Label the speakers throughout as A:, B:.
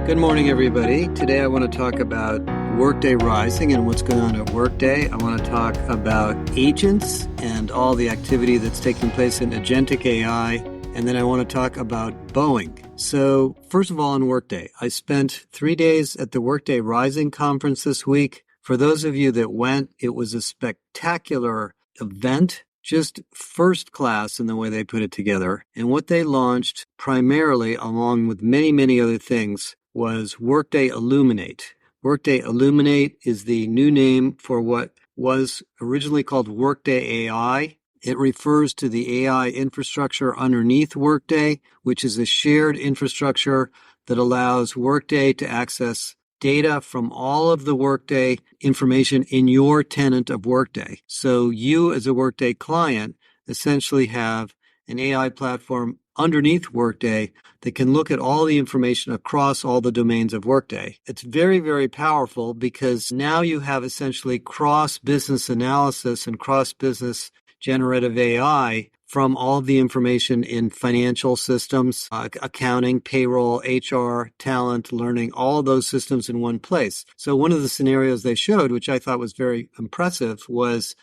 A: Good morning, everybody. Today I want to talk about Workday Rising and what's going on at Workday. I want to talk about agents and all the activity that's taking place in agentic AI. And then I want to talk about Boeing. So first of all, on Workday, I spent 3 days at the Workday Rising conference this week. For those of you that went, it was a spectacular event. Just first class in the way they put it together. And what they launched primarily, along with many, many other things, was Workday Illuminate. Workday Illuminate is the new name for what was originally called Workday AI. It refers to the AI infrastructure underneath Workday, which is a shared infrastructure that allows Workday to access data from all of the Workday information in your tenant of Workday. So you as a Workday client essentially have an AI platform underneath Workday that can look at all the information across all the domains of Workday. It's very, very powerful because now you have essentially cross-business analysis and cross-business generative AI from all of the information in financial systems, accounting, payroll, HR, talent, learning, all of those systems in one place. So one of the scenarios they showed, which I thought was very impressive, was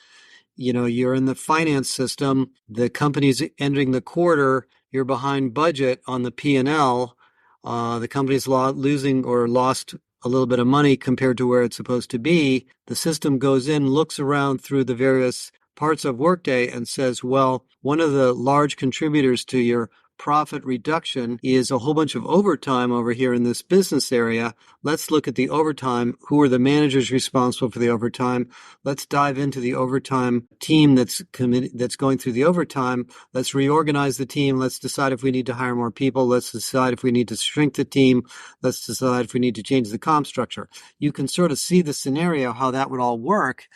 A: you're in the finance system, the company's ending the quarter, you're behind budget on the P&L, the company's losing or lost a little bit of money compared to where it's supposed to be. The system goes in, looks around through the various parts of Workday and says, well, one of the large contributors to your profit reduction is a whole bunch of overtime over here in this business area. Let's look at the overtime. Who are the managers responsible for the overtime? Let's dive into the overtime team that's going through the overtime. Let's reorganize the team. Let's decide if we need to hire more people. Let's decide if we need to shrink the team. Let's decide if we need to change the comp structure. You can sort of see the scenario, how that would all work.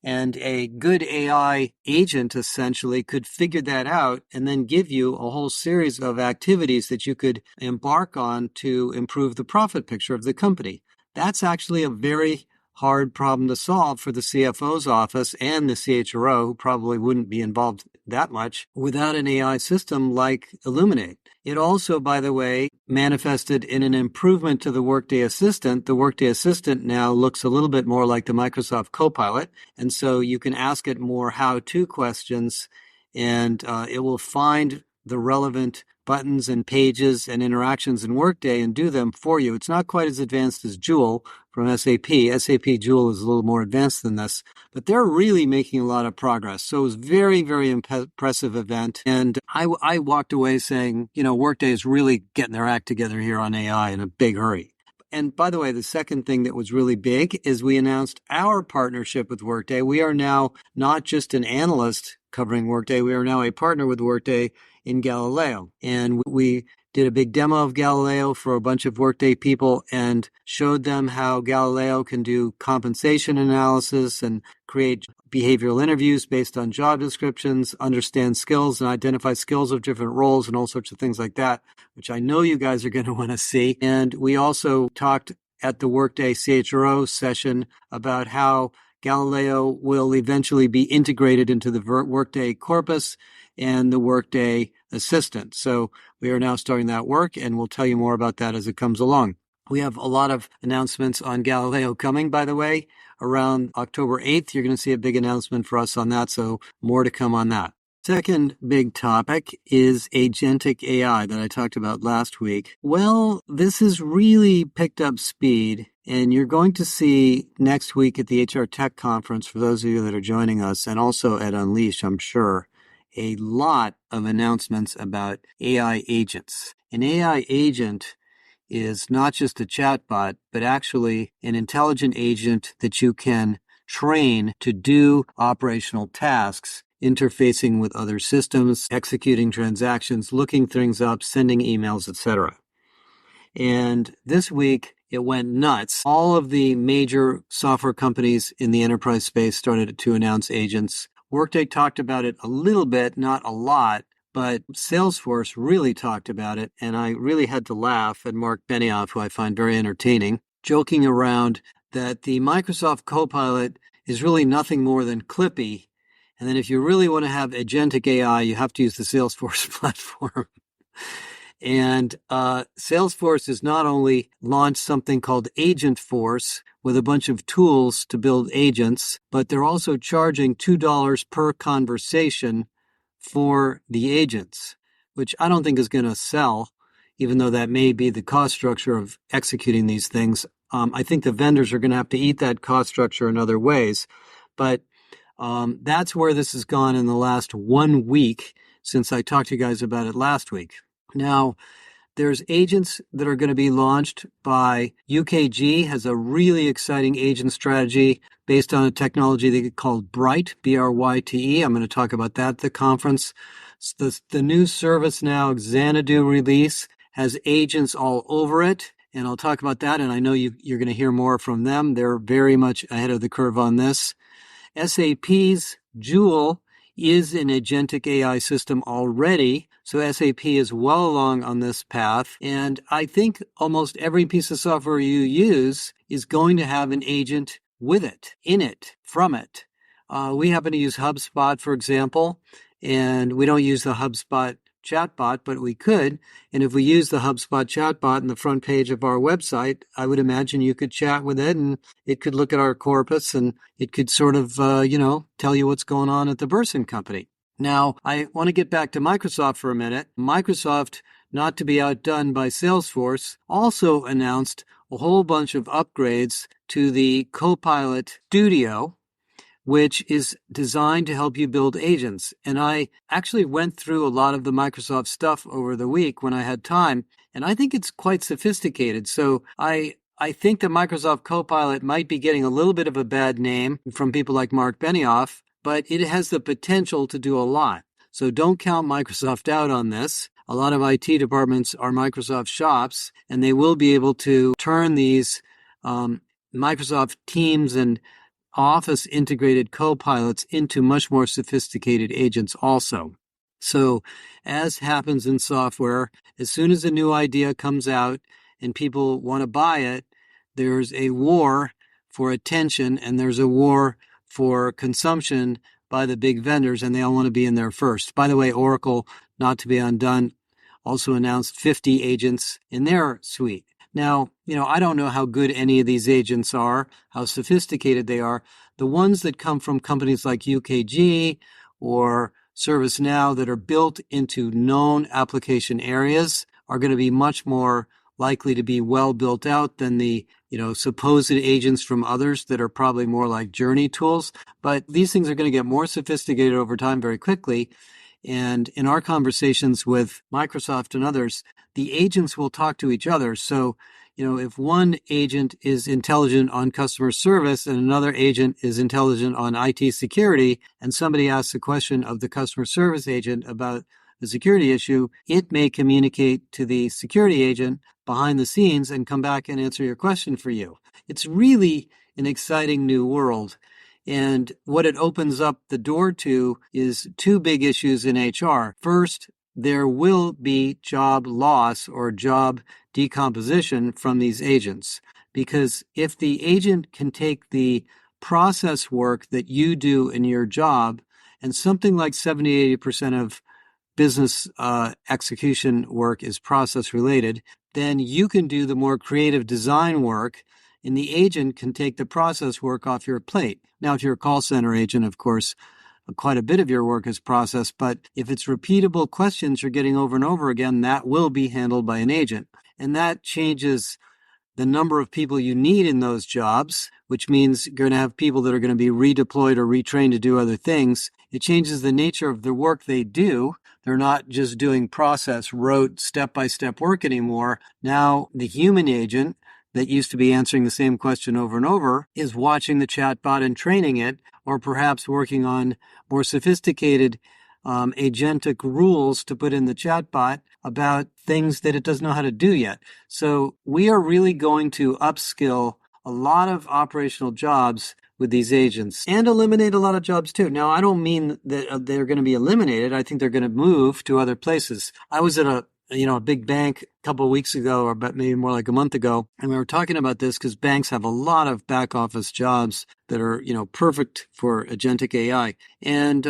A: And a good AI agent essentially could figure that out and then give you a whole series of activities that you could embark on to improve the profit picture of the company. That's actually a very hard problem to solve for the CFO's office and the CHRO, who probably wouldn't be involved that much without an AI system like Illuminate. It also, by the way, manifested in an improvement to the Workday Assistant. The Workday Assistant now looks a little bit more like the Microsoft Copilot, and so you can ask it more how-to questions, and it will find the relevant buttons and pages and interactions in Workday and do them for you. It's not quite as advanced as Joule from SAP. SAP Joule is a little more advanced than this, but they're really making a lot of progress. So it was a very, very impressive event. And I walked away saying, Workday is really getting their act together here on AI in a big hurry. And by the way, the second thing that was really big is we announced our partnership with Workday. We are now not just an analyst covering Workday. We are now a partner with Workday in Galileo. And we did a big demo of Galileo for a bunch of Workday people and showed them how Galileo can do compensation analysis and create behavioral interviews based on job descriptions, understand skills and identify skills of different roles and all sorts of things like that, which I know you guys are going to want to see. And we also talked at the Workday CHRO session about how Galileo will eventually be integrated into the Workday corpus and the Workday Assistant. So we are now starting that work, and we'll tell you more about that as it comes along. We have a lot of announcements on Galileo coming, by the way. Around October 8th, you're going to see a big announcement for us on that, so more to come on that. Second big topic is agentic AI that I talked about last week. Well, this has really picked up speed, and you're going to see next week at the HR Tech Conference, for those of you that are joining us, and also at Unleash, I'm sure, a lot of announcements about AI agents. An AI agent is not just a chatbot, but actually an intelligent agent that you can train to do operational tasks, interfacing with other systems, executing transactions, looking things up, sending emails, etc. And this week, it went nuts. All of the major software companies in the enterprise space started to announce agents. Workday talked about it a little bit, not a lot, but Salesforce really talked about it, and I really had to laugh at Mark Benioff, who I find very entertaining, joking around that the Microsoft Copilot is really nothing more than Clippy, and then if you really want to have agentic AI, you have to use the Salesforce platform. And Salesforce has not only launched something called Agent Force with a bunch of tools to build agents, but they're also charging $2 per conversation for the agents, which I don't think is going to sell, even though that may be the cost structure of executing these things. I think the vendors are going to have to eat that cost structure in other ways. But that's where this has gone in the last 1 week since I talked to you guys about it last week. Now, there's agents that are going to be launched by UKG, has a really exciting agent strategy based on a technology they called Bright, B-R-Y-T-E. I'm going to talk about that at the conference. The new ServiceNow Xanadu release has agents all over it, and I'll talk about that, and I know you're going to hear more from them. They're very much ahead of the curve on this. SAP's Joule is an agentic AI system already, so SAP is well along on this path. And I think almost every piece of software you use is going to have an agent with it, in it, from it. We happen to use HubSpot, for example, and we don't use the HubSpot chatbot, but we could. And if we use the HubSpot chatbot in the front page of our website, I would imagine you could chat with it and it could look at our corpus and it could sort of, tell you what's going on at the Burson company. Now, I want to get back to Microsoft for a minute. Microsoft, not to be outdone by Salesforce, also announced a whole bunch of upgrades to the Copilot Studio, which is designed to help you build agents. And I actually went through a lot of the Microsoft stuff over the week when I had time, and I think it's quite sophisticated. So I think that Microsoft Copilot might be getting a little bit of a bad name from people like Mark Benioff, but it has the potential to do a lot. So don't count Microsoft out on this. A lot of IT departments are Microsoft shops, and they will be able to turn these Microsoft Teams and Office integrated co-pilots into much more sophisticated agents also. So as happens in software, as soon as a new idea comes out and people want to buy it, there's a war for attention and there's a war for consumption by the big vendors, and they all want to be in there first. By the way, Oracle, not to be undone, also announced 50 agents in their suite. Now, I don't know how good any of these agents are, how sophisticated they are. The ones that come from companies like UKG or ServiceNow that are built into known application areas are going to be much more likely to be well built out than the, supposed agents from others that are probably more like journey tools. But these things are going to get more sophisticated over time very quickly. And in our conversations with Microsoft and others, the agents will talk to each other. So, if one agent is intelligent on customer service and another agent is intelligent on IT security, and somebody asks a question of the customer service agent about the security issue, it may communicate to the security agent behind the scenes and come back and answer your question for you. It's really an exciting new world. And what it opens up the door to is two big issues in HR. First, there will be job loss or job decomposition from these agents. Because if the agent can take the process work that you do in your job, and something like 70-80% of business execution work is process related, then you can do the more creative design work, and the agent can take the process work off your plate. Now, if you're a call center agent, of course, quite a bit of your work is process, but if it's repeatable questions you're getting over and over again, that will be handled by an agent. And that changes the number of people you need in those jobs, which means you're going to have people that are going to be redeployed or retrained to do other things. It changes the nature of the work they do. They're not just doing process, rote, step-by-step work anymore. Now, the human agent that used to be answering the same question over and over is watching the chatbot and training it, or perhaps working on more sophisticated agentic rules to put in the chatbot about things that it doesn't know how to do yet. So we are really going to upskill a lot of operational jobs with these agents and eliminate a lot of jobs too. Now, I don't mean that they're going to be eliminated. I think they're going to move to other places. I was at a big bank a couple of weeks ago, or maybe more like a month ago, and we were talking about this because banks have a lot of back office jobs that are, perfect for agentic AI. And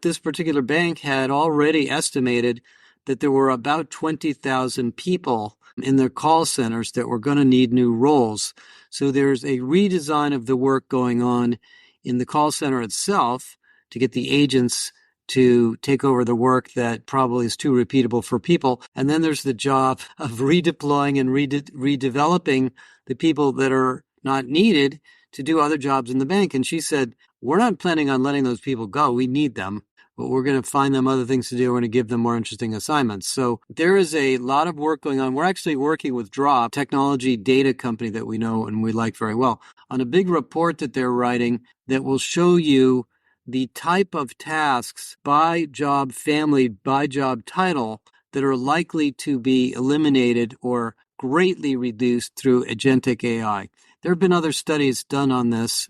A: this particular bank had already estimated that there were about 20,000 people in their call centers that were going to need new roles. So there's a redesign of the work going on in the call center itself to get the agents to take over the work that probably is too repeatable for people. And then there's the job of redeploying and redeveloping the people that are not needed to do other jobs in the bank. And she said, we're not planning on letting those people go. We need them, but we're going to find them other things to do. We're going to give them more interesting assignments. So there is a lot of work going on. We're actually working with Drop, technology data company that we know and we like very well, on a big report that they're writing that will show you the type of tasks by job family, by job title that are likely to be eliminated or greatly reduced through agentic AI. There have been other studies done on this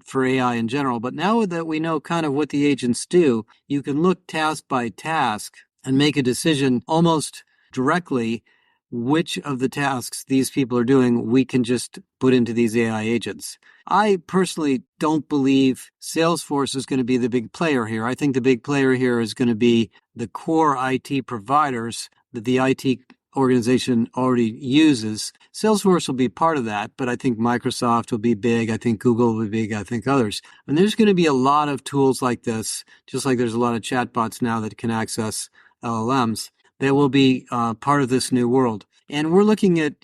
A: for AI in general, but now that we know kind of what the agents do, you can look task by task and make a decision almost directly which of the tasks these people are doing we can just put into these AI agents. I personally don't believe Salesforce is going to be the big player here. I think the big player here is going to be the core IT providers that the IT organization already uses. Salesforce will be part of that, but I think Microsoft will be big. I think Google will be big. I think others. And there's going to be a lot of tools like this, just like there's a lot of chatbots now that can access LLMs. That will be part of this new world. And we're looking at,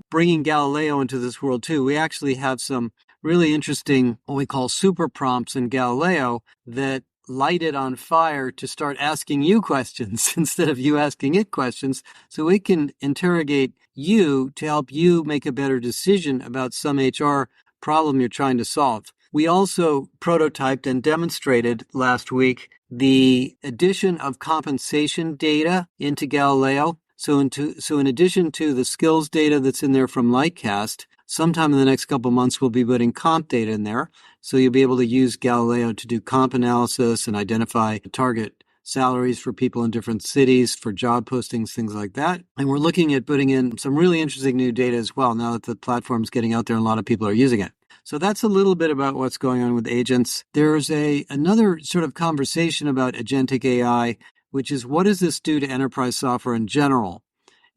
A: bringing Galileo into this world too. We actually have some really interesting, what we call super prompts in Galileo that light it on fire to start asking you questions instead of you asking it questions. So it can interrogate you to help you make a better decision about some HR problem you're trying to solve. We also prototyped and demonstrated last week the addition of compensation data into Galileo. So in addition to the skills data that's in there from Lightcast, sometime in the next couple of months, we'll be putting comp data in there. So you'll be able to use Galileo to do comp analysis and identify target salaries for people in different cities, for job postings, things like that. And we're looking at putting in some really interesting new data as well now that the platform's getting out there and a lot of people are using it. So that's a little bit about what's going on with agents. There's another sort of conversation about agentic AI, which is what does this do to enterprise software in general?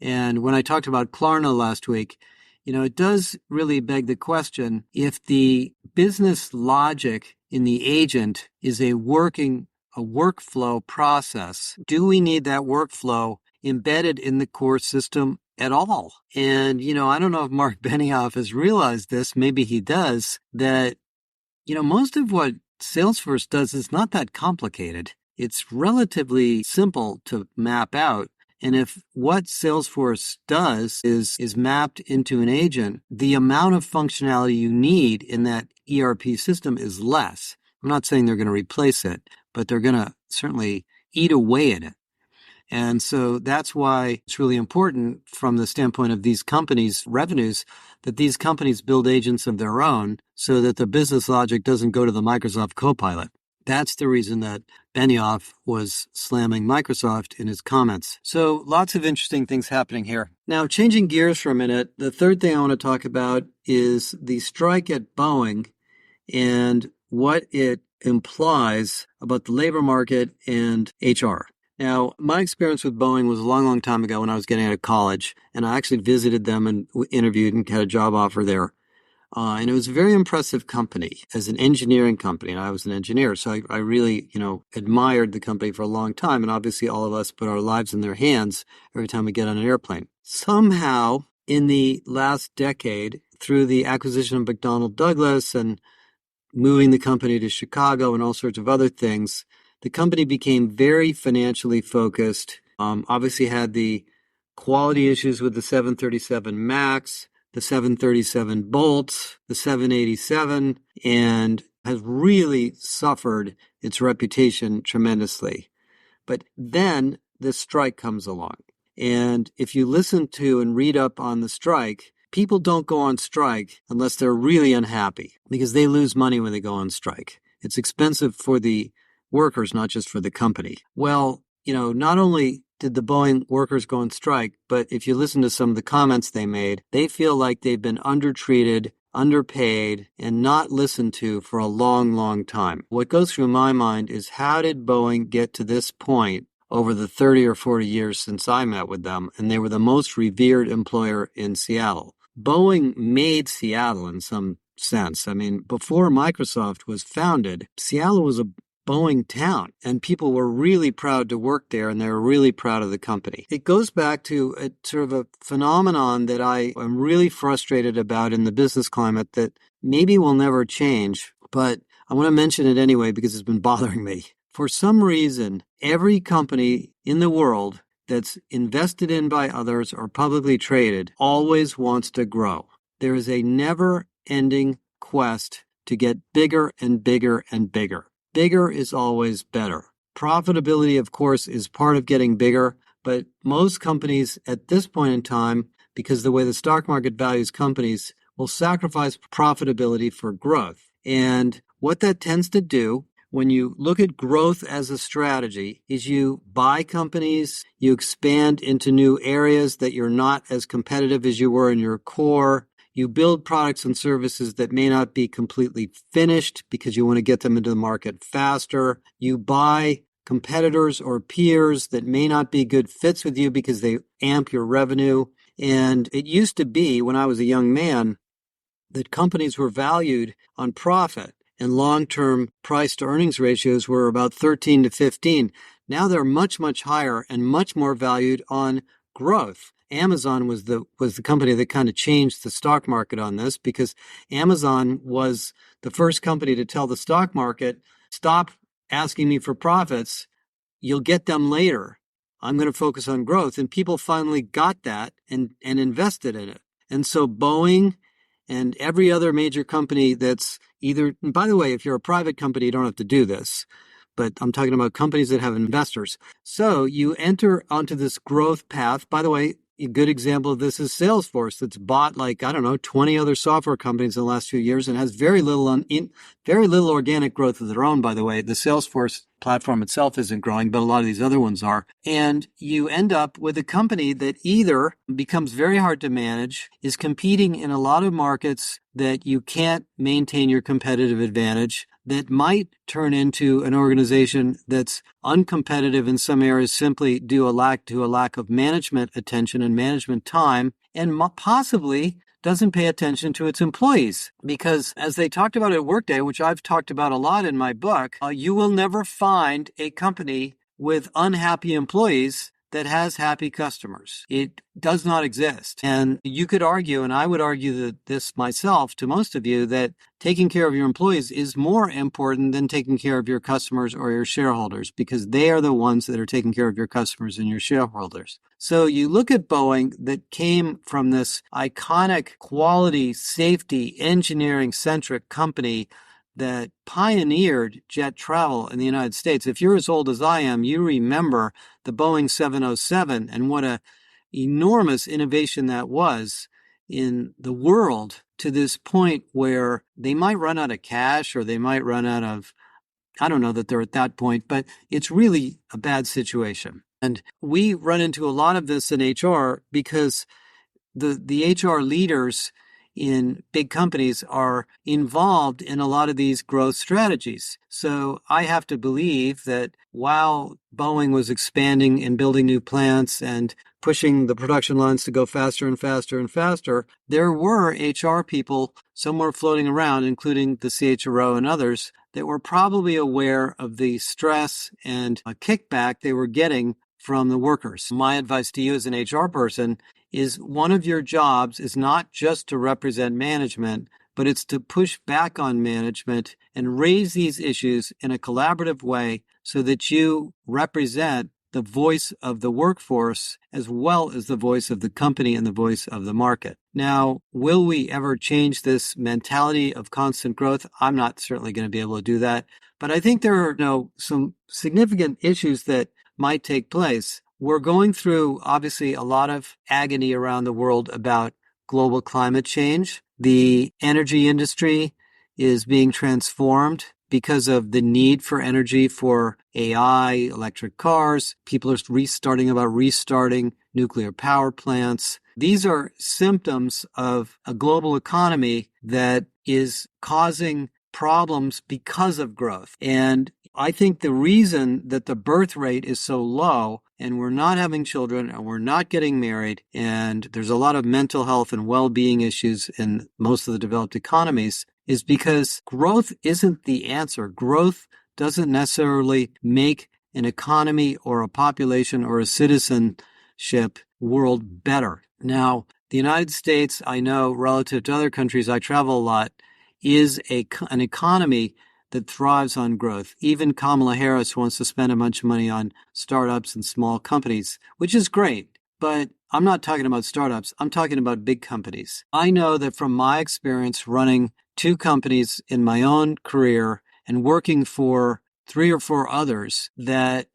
A: And when I talked about Klarna last week, it does really beg the question, if the business logic in the agent is a workflow process, do we need that workflow embedded in the core system at all? And, I don't know if Mark Benioff has realized this, maybe he does, that, most of what Salesforce does is not that complicated. It's relatively simple to map out. And if what Salesforce does is mapped into an agent, the amount of functionality you need in that ERP system is less. I'm not saying they're going to replace it, but they're going to certainly eat away at it. And so that's why it's really important from the standpoint of these companies' revenues that these companies build agents of their own so that the business logic doesn't go to the Microsoft Copilot. That's the reason that Benioff was slamming Microsoft in his comments. So lots of interesting things happening here. Now, changing gears for a minute, the third thing I want to talk about is the strike at Boeing and what it implies about the labor market and HR. Now, my experience with Boeing was a long, long time ago when I was getting out of college, and I actually visited them and interviewed and had a job offer there. And it was a very impressive company as an engineering company. And I was an engineer. So I really, admired the company for a long time. And obviously all of us put our lives in their hands every time we get on an airplane. Somehow in the last decade, through the acquisition of McDonnell Douglas and moving the company to Chicago and all sorts of other things, the company became very financially focused. Obviously had the quality issues with the 737 MAX, the 737 Bolt, the 787, and has really suffered its reputation tremendously. But then this strike comes along. And if you listen to and read up on the strike, people don't go on strike unless they're really unhappy because they lose money when they go on strike. It's expensive for the workers, not just for the company. Well, not only did the Boeing workers go on strike, but if you listen to some of the comments they made, they feel like they've been undertreated, underpaid, and not listened to for a long, long time. What goes through my mind is how did Boeing get to this point over the 30 or 40 years since I met with them, and they were the most revered employer in Seattle. Boeing made Seattle in some sense. I mean, before Microsoft was founded, Seattle was a Boeing town, and people were really proud to work there, and they were really proud of the company. It goes back to a sort of a phenomenon that I am really frustrated about in the business climate that maybe will never change, but I want to mention it anyway because it's been bothering me. For some reason, every company in the world that's invested in by others or publicly traded always wants to grow. There is a never-ending quest to get bigger and bigger and bigger. Bigger is always better. Profitability, of course, is part of getting bigger, but most companies at this point in time, because the way the stock market values companies, will sacrifice profitability for growth. And what that tends to do when you look at growth as a strategy is you buy companies, you expand into new areas that you're not as competitive as you were in your core. You build products and services that may not be completely finished because you want to get them into the market faster. You buy competitors or peers that may not be good fits with you because they amp your revenue. And it used to be, when I was a young man, that companies were valued on profit, and long-term price to earnings ratios were about 13 to 15. Now they're much, much higher and much more valued on growth. Amazon was the company that kind of changed the stock market on this, because Amazon was the first company to tell the stock market, stop asking me for profits. You'll get them later. I'm going to focus on growth. And people finally got that and invested in it. And so Boeing and every other major company that's either, and by the way, if you're a private company, you don't have to do this, but I'm talking about companies that have investors. So you enter onto this growth path. By the way, a good example of this is Salesforce, that's bought 20 other software companies in the last few years and has very little organic growth of their own, by the way. The Salesforce platform itself isn't growing, but a lot of these other ones are. And you end up with a company that either becomes very hard to manage, is competing in a lot of markets that you can't maintain your competitive advantage, that might turn into an organization that's uncompetitive in some areas simply due to a lack of management attention and management time, and possibly doesn't pay attention to its employees. Because as they talked about at Workday, which I've talked about a lot in my book, you will never find a company with unhappy employees that has happy customers. It does not exist. And you could argue, and I would argue that this myself to most of you, that taking care of your employees is more important than taking care of your customers or your shareholders, because they are the ones that are taking care of your customers and your shareholders. So you look at Boeing, that came from this iconic quality, safety, engineering-centric company that pioneered jet travel in the United States. If you're as old as I am, you remember the Boeing 707 and what an enormous innovation that was in the world, to this point where they might run out of cash, or they might run out of, I don't know that they're at that point, but it's really a bad situation. And we run into a lot of this in HR because the HR leaders in big companies are involved in a lot of these growth strategies. So I have to believe that while Boeing was expanding and building new plants and pushing the production lines to go faster and faster and faster, there were HR people somewhere floating around, including the CHRO and others, that were probably aware of the stress and kickback they were getting from the workers. My advice to you as an HR person is, one of your jobs is not just to represent management, but it's to push back on management and raise these issues in a collaborative way so that you represent the voice of the workforce as well as the voice of the company and the voice of the market. Now, will we ever change this mentality of constant growth? I'm not certainly going to be able to do that, but I think there are some significant issues that might take place. We're going through, obviously, a lot of agony around the world about global climate change. The energy industry is being transformed because of the need for energy for AI, electric cars. People are restarting nuclear power plants. These are symptoms of a global economy that is causing problems because of growth. And I think the reason that the birth rate is so low and we're not having children and we're not getting married and there's a lot of mental health and well-being issues in most of the developed economies is because growth isn't the answer. Growth doesn't necessarily make an economy or a population or a citizenship world better. Now, the United States, I know relative to other countries, I travel a lot, is an economy that thrives on growth. Even Kamala Harris wants to spend a bunch of money on startups and small companies, which is great. But I'm not talking about startups. I'm talking about big companies. I know that from my experience running 2 companies in my own career and working for 3 or 4 others, that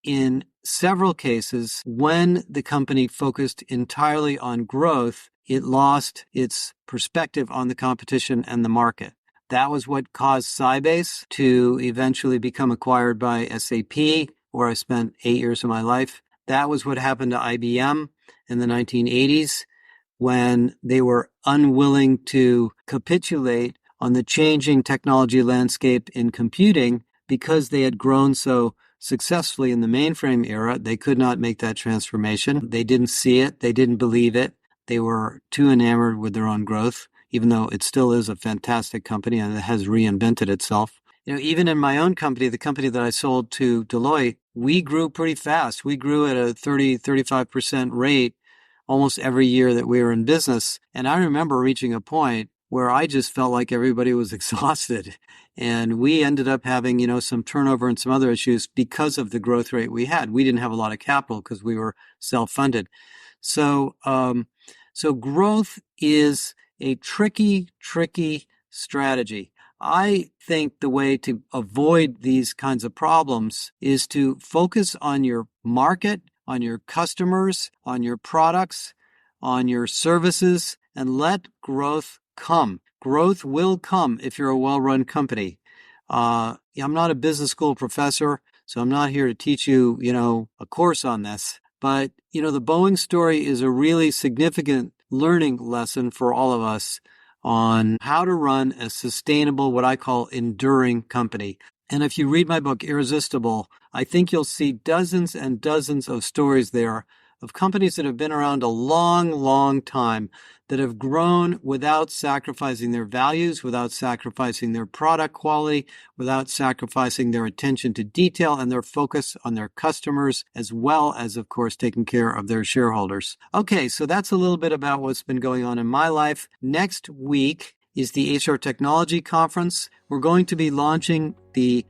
A: in several cases, when the company focused entirely on growth, it lost its perspective on the competition and the market. That was what caused Sybase to eventually become acquired by SAP, where I spent 8 years of my life. That was what happened to IBM in the 1980s when they were unwilling to capitulate on the changing technology landscape in computing because they had grown so successfully in the mainframe era. They could not make that transformation. They didn't see it. They didn't believe it. They were too enamored with their own growth, even though it still is a fantastic company and it has reinvented itself. Even in my own company, the company that I sold to Deloitte, we grew pretty fast. We grew at a 35% rate almost every year that we were in business. And I remember reaching a point where I just felt like everybody was exhausted. And we ended up having, some turnover and some other issues because of the growth rate we had. We didn't have a lot of capital because we were self-funded. So growth is a tricky strategy. I think the way to avoid these kinds of problems is to focus on your market, on your customers, on your products, on your services, and let growth come. Growth will come if you're a well-run company. I'm not a business school professor, so I'm not here to teach you, a course on this. But, the Boeing story is a really significant learning lesson for all of us on how to run a sustainable, what I call enduring company. And if you read my book, Irresistible, I think you'll see dozens and dozens of stories there of companies that have been around a long, long time, that have grown without sacrificing their values, without sacrificing their product quality, without sacrificing their attention to detail and their focus on their customers, as well as, of course, taking care of their shareholders. Okay, so that's a little bit about what's been going on in my life. Next week is the HR Technology Conference. We're going to be launching the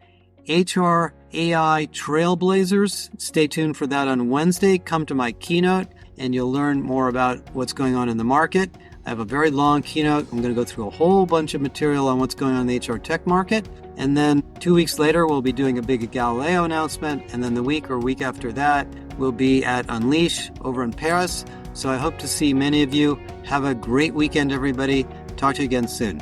A: HR AI Trailblazers. Stay tuned for that on Wednesday. Come to my keynote and you'll learn more about what's going on in the market. I have a very long keynote. I'm going to go through a whole bunch of material on what's going on in the HR tech market. And then 2 weeks later, we'll be doing a big Galileo announcement. And then the week or week after that, we'll be at Unleash over in Paris. So I hope to see many of you. Have a great weekend, everybody. Talk to you again soon.